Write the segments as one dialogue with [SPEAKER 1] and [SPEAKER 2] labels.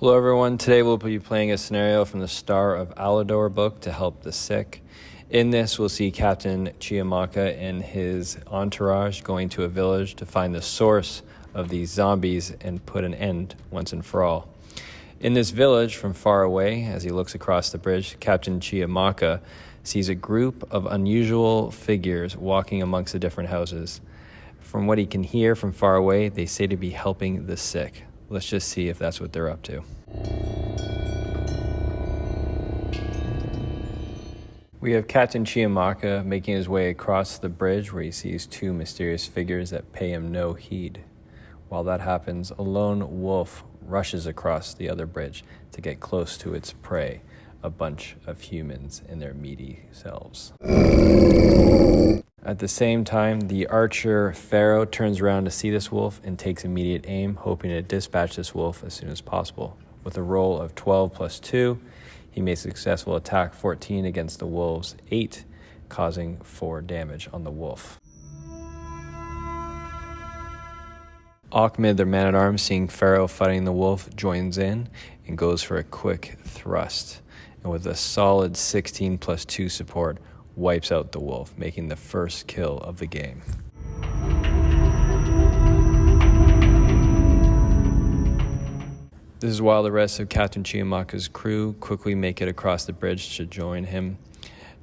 [SPEAKER 1] Hello everyone, today we'll be playing a scenario from the Star of Alladore book to help the sick. In this we'll see Captain Chiamaka and his entourage going to a village to find the source of these zombies and put an end once and for all. In this village, from far away, as he looks across the bridge, Captain Chiamaka sees a group of unusual figures walking amongst the different houses. From what he can hear from far away, they say to be helping the sick. Let's just see if that's what they're up to. We have Captain Chiamaka making his way across the bridge where he sees two mysterious figures that pay him no heed. While that happens, a lone wolf rushes across the other bridge to get close to its prey, a bunch of humans in their meaty selves. At the same time, the archer Pharaoh turns around to see this wolf and takes immediate aim, hoping to dispatch this wolf as soon as possible. With a roll of 12 plus 2, he makes a successful attack 14 against the wolves 8, causing 4 damage on the wolf. Ahmed, their man-at-arms, seeing Pharaoh fighting the wolf, joins in and goes for a quick thrust. And with a solid 16 plus 2 support, wipes out the wolf, making the first kill of the game. This is while the rest of Captain Chiamaka's crew quickly make it across the bridge to join him.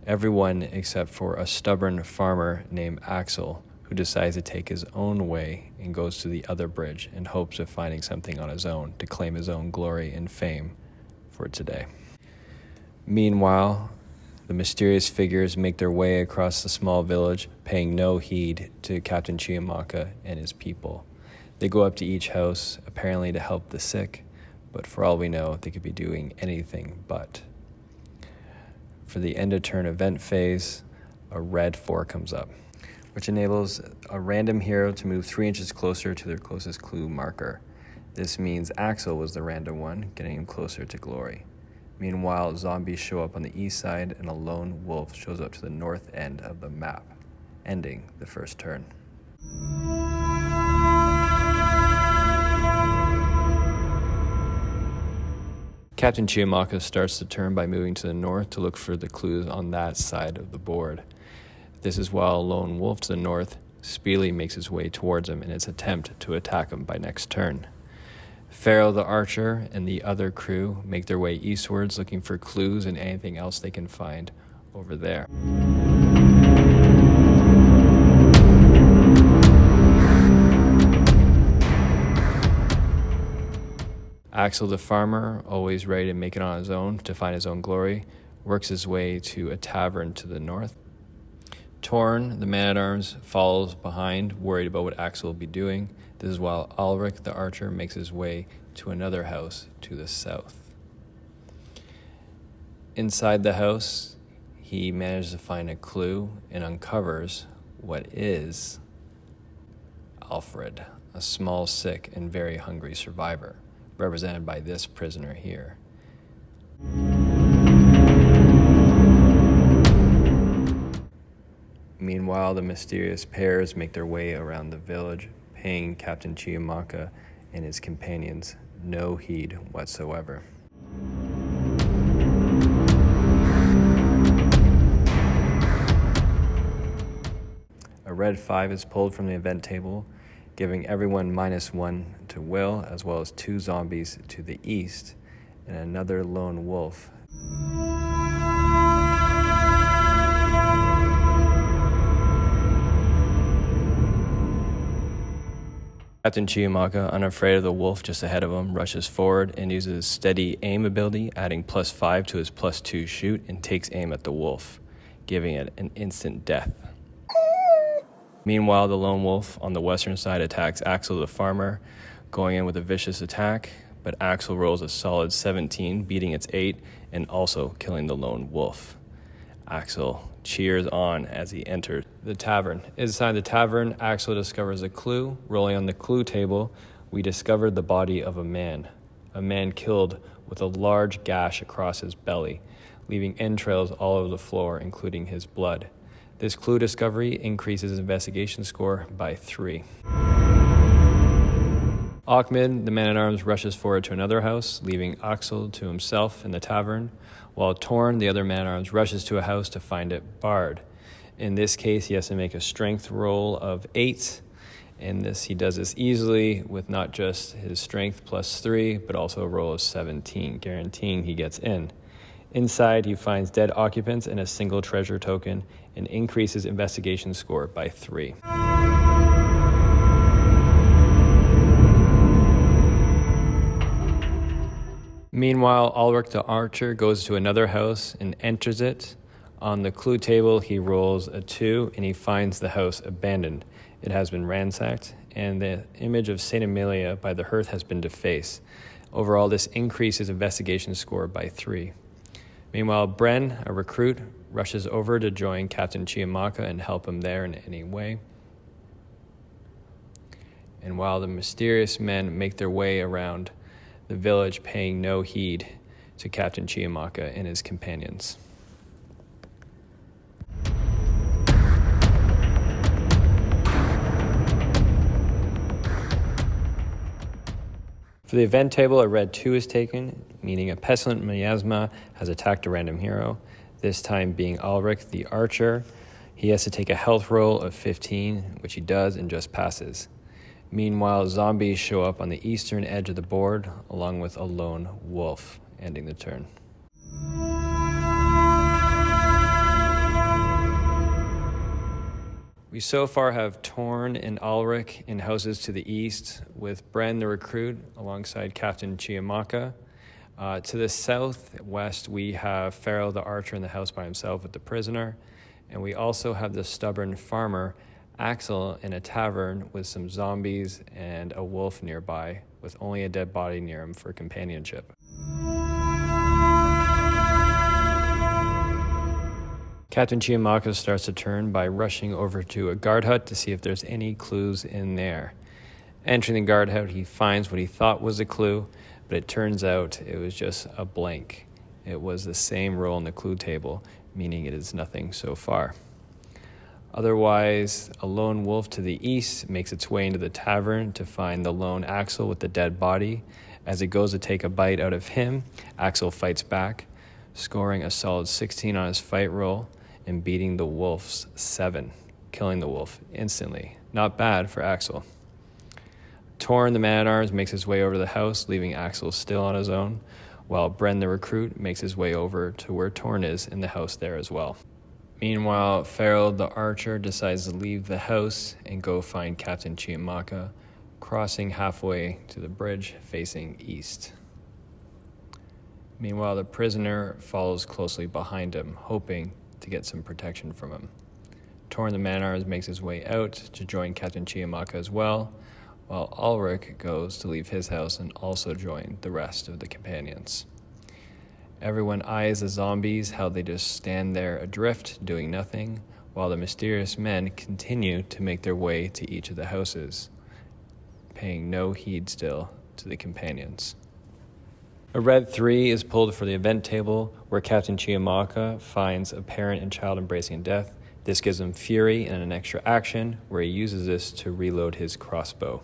[SPEAKER 1] Everyone except for a stubborn farmer named Axel, who decides to take his own way and goes to the other bridge in hopes of finding something on his own to claim his own glory and fame for today. Meanwhile, the mysterious figures make their way across the small village, paying no heed to Captain Chiamaka and his people. They go up to each house, apparently to help the sick, but for all we know, they could be doing anything but. For the end of turn event phase, a red 4 comes up, which enables a random hero to move 3 inches closer to their closest clue marker. This means Axel was the random one, getting him closer to glory. Meanwhile, zombies show up on the east side and a lone wolf shows up to the north end of the map, ending the first turn. Captain Chiamaka starts the turn by moving to the north to look for the clues on that side of the board. This is while a lone wolf to the north speedily makes his way towards him in its attempt to attack him by next turn. Pharaoh the archer and the other crew make their way eastwards looking for clues and anything else they can find over there. Axel the farmer, always ready to make it on his own to find his own glory, works his way to a tavern to the north. Torn, the man-at-arms, follows behind, worried about what Axel will be doing. This is while Ulrich the archer makes his way to another house to the south. Inside the house, he manages to find a clue and uncovers what is Alfred, a small, sick, and very hungry survivor, represented by this prisoner here. Meanwhile, the mysterious pairs make their way around the village, paying Captain Chiamaka and his companions no heed whatsoever. A red 5 is pulled from the event table, giving everyone -1 to will, as well as 2 zombies to the east and another lone wolf. Captain Chiamaka, unafraid of the wolf just ahead of him, rushes forward and uses his steady aim ability, adding +5 to his +2 shoot, and takes aim at the wolf, giving it an instant death. Meanwhile, the lone wolf on the western side attacks Axel the farmer, going in with a vicious attack, but Axel rolls a solid 17, beating its 8, and also killing the lone wolf. Axel cheers on as he enters the tavern. Inside the tavern, Axel discovers a clue. Rolling on the clue table, we discovered the body of a man killed with a large gash across his belly, leaving entrails all over the floor, including his blood. This clue discovery increases his investigation score by 3. Ahmed, the man-at-arms, rushes forward to another house, leaving Axel to himself in the tavern, while Torn, the other man-at-arms, rushes to a house to find it barred. In this case, he has to make a strength roll of 8. In this, he does this easily with not just his strength plus 3, but also a roll of 17, guaranteeing he gets in. Inside, he finds dead occupants and a single treasure token and increases investigation score by 3. Meanwhile, Ulrich the archer goes to another house and enters it. On the clue table, he rolls a 2 and he finds the house abandoned. It has been ransacked, and the image of Saint Amelia by the hearth has been defaced. Overall, this increases investigation score by 3. Meanwhile, Bren, a recruit, rushes over to join Captain Chiamaka and help him there in any way. And while the mysterious men make their way around the village, paying no heed to Captain Chiamaka and his companions. For the event table, a red 2 is taken, meaning a pestilent miasma has attacked a random hero, this time being Ulrich the archer. He has to take a health roll of 15, which he does and just passes. Meanwhile, zombies show up on the eastern edge of the board, along with a lone wolf, ending the turn. We so far have Torn and Ulrich in houses to the east, with Bren the recruit alongside Captain Chiamaka. To the southwest, we have Farrell the archer in the house by himself with the prisoner. And we also have the stubborn farmer, Axel, in a tavern with some zombies and a wolf nearby, with only a dead body near him for companionship. Captain Chiamaka starts the turn by rushing over to a guard hut to see if there's any clues in there. Entering the guard hut, he finds what he thought was a clue, but it turns out it was just a blank. It was the same roll in the clue table, meaning it is nothing so far. Otherwise, a lone wolf to the east makes its way into the tavern to find the lone Axel with the dead body. As it goes to take a bite out of him, Axel fights back, scoring a solid 16 on his fight roll and beating the wolf's 7, killing the wolf instantly. Not bad for Axel. Torn, the man-at-arms, makes his way over to the house, leaving Axel still on his own, while Bren, the recruit, makes his way over to where Torn is in the house there as well. Meanwhile, Farrell, the archer, decides to leave the house and go find Captain Chiamaka, crossing halfway to the bridge facing east. Meanwhile, the prisoner follows closely behind him, hoping to get some protection from him. Torn, the man-at-arms, makes his way out to join Captain Chiamaka as well, while Ulrich goes to leave his house and also join the rest of the companions. Everyone eyes the zombies, how they just stand there adrift, doing nothing, while the mysterious men continue to make their way to each of the houses, paying no heed still to the companions. A red 3 is pulled for the event table, where Captain Chiamaka finds a parent and child embracing death. This gives him fury and an extra action, where he uses this to reload his crossbow.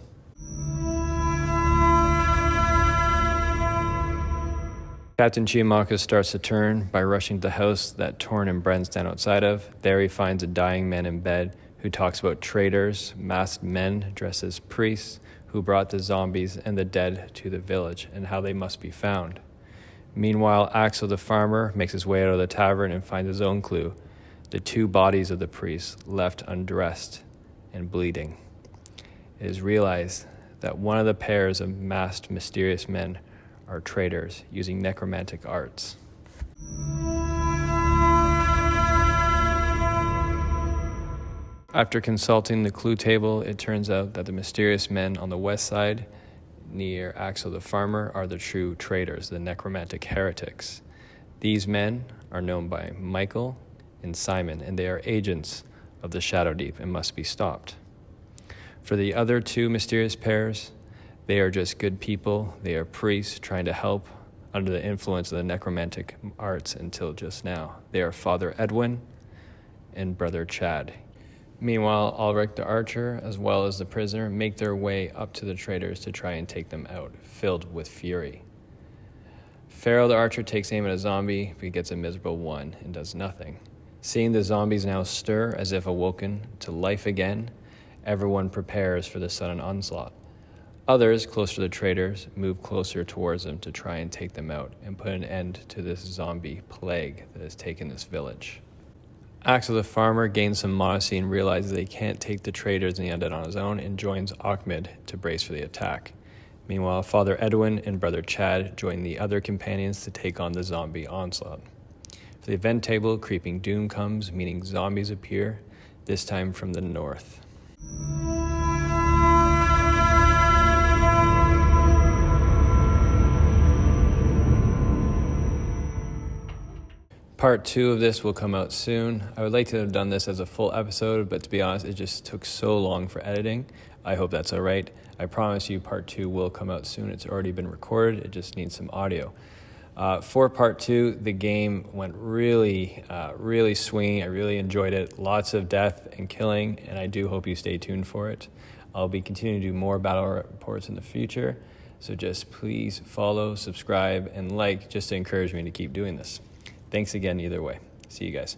[SPEAKER 1] Captain Chiamaka starts the turn by rushing to the house that Torn and Bren stand outside of. There he finds a dying man in bed who talks about traitors, masked men dressed as priests, who brought the zombies and the dead to the village, and how they must be found. Meanwhile, Axel the farmer makes his way out of the tavern and finds his own clue, the 2 bodies of the priests left undressed and bleeding. It is realized that one of the pairs of masked mysterious men are traitors using necromantic arts. After consulting the clue table, it turns out that the mysterious men on the west side, near Axel the farmer, are the true traitors, the necromantic heretics. These men are known by Michael and Simon, and they are agents of the Shadow Deep and must be stopped. For the other 2 mysterious pairs, they are just good people. They are priests trying to help under the influence of the necromantic arts until just now. They are Father Edwin and Brother Chad. Meanwhile, Ulrich the archer, as well as the prisoner, make their way up to the traitors to try and take them out, filled with fury. Pharaoh the archer takes aim at a zombie, but he gets a miserable one and does nothing. Seeing the zombies now stir as if awoken to life again, everyone prepares for the sudden onslaught. Others, closer to the traitors, move closer towards them to try and take them out and put an end to this zombie plague that has taken this village. Axel the farmer gains some modesty and realizes they can't take the traitors and the undead on his own and joins Ahmed to brace for the attack. Meanwhile, Father Edwin and Brother Chad join the other companions to take on the zombie onslaught. For the event table, creeping doom comes, meaning zombies appear, this time from the north. Part 2 of this will come out soon. I would like to have done this as a full episode, but to be honest, it just took so long for editing. I hope that's all right. I promise you part 2 will come out soon. It's already been recorded. It just needs some audio. For part 2, the game went really swinging. I really enjoyed it. Lots of death and killing, and I do hope you stay tuned for it. I'll be continuing to do more battle reports in the future, so just please follow, subscribe, and like just to encourage me to keep doing this. Thanks again either way. See you guys.